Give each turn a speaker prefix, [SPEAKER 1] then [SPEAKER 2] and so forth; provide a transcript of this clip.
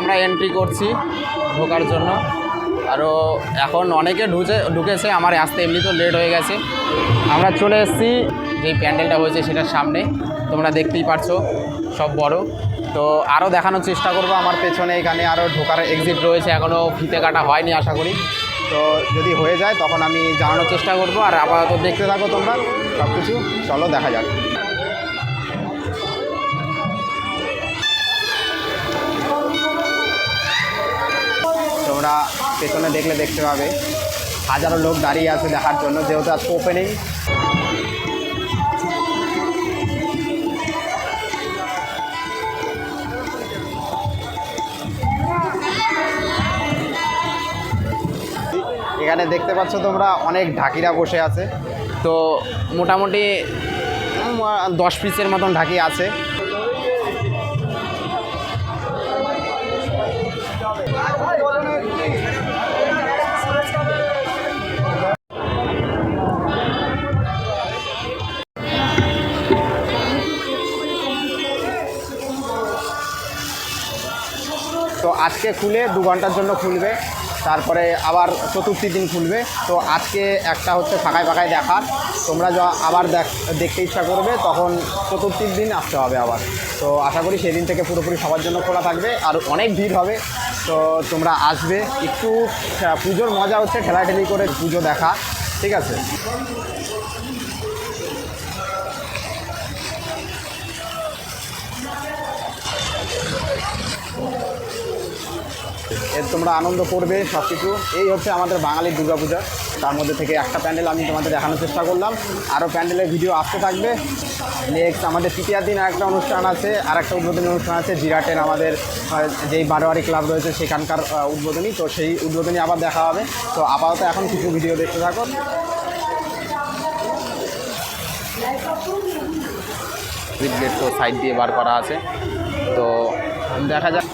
[SPEAKER 1] আমরা এন্ট্রি করছি ঢোকার জন্য। আরও এখন অনেকে ঢুকেছে, আমার আসতে এমনি তো লেট হয়ে গেছে। আমরা চলে এসেছি যেই প্যান্ডেলটা হয়েছে সেটার সামনে, তোমরা দেখতেই পারছো সব বড়। তো আরও দেখানোর চেষ্টা করব। আমার পেছনে এখানে আরও ঢোকার এক্সিট রয়েছে, এখনও ফিতে কাটা হয়নি আশা করি। তো যদি হয়ে যায় তখন আমি জানানোর চেষ্টা করব। আর আপাতত দেখতে থাকো তোমরা সব কিছু, চলো দেখা যাক। তোমরা পেছনে দেখলে দেখতে পাবে হাজারো লোক দাঁড়িয়ে আছে দেখার জন্য, যেহেতু আজকে ওপেনিং। এখানে দেখতে পাচ্ছ তোমরা অনেক ঢাকিরা বসে আছে। তো মোটামুটি 10 পিসের মতন ঢাকি আছে। তো আজকে খুলে 2 ঘন্টার জন্য খুলবে, তারপরে আবার চতুর্থী দিন খুলবে। তো আজকে একটা হচ্ছে ফাঁকায় ফাঁকায় দেখার, তোমরা আবার দেখতে ইচ্ছা করবে তখন চতুর্থীর দিন আসতে হবে আবার। তো আশা করি সেদিন থেকে পুরোপুরি সবার জন্য খোলা থাকবে, আর অনেক ভিড় হবে। তো তোমরা আসবে, একটু পুজোর মজা হচ্ছে ঠেলাঠেলি করে পুজো দেখা, ঠিক আছে। এর তোমরা আনন্দ করবে সব কিছু। এই হচ্ছে আমাদের বাঙালির দুর্গাপূজা। তার মধ্যে থেকে একটা প্যান্ডেল আমি তোমাদের দেখানোর চেষ্টা করলাম, আরও প্যান্ডেলের ভিডিও আসতে থাকবে। নেক্সট আমাদের তৃতীয় দিন আরেকটা অনুষ্ঠান আছে, আরেকটা উদ্বোধনী অনুষ্ঠান আছে জিরাটের, আমাদের যেই বারোয়ারি ক্লাব রয়েছে সেখানকার উদ্বোধনী। তো সেই উদ্বোধনী আবার দেখা হবে। তো আপাতত এখন কিছু ভিডিও দেখতে থাকো। গেট তো সাইড দিয়ে বার করা আছে, তো দেখা যাক।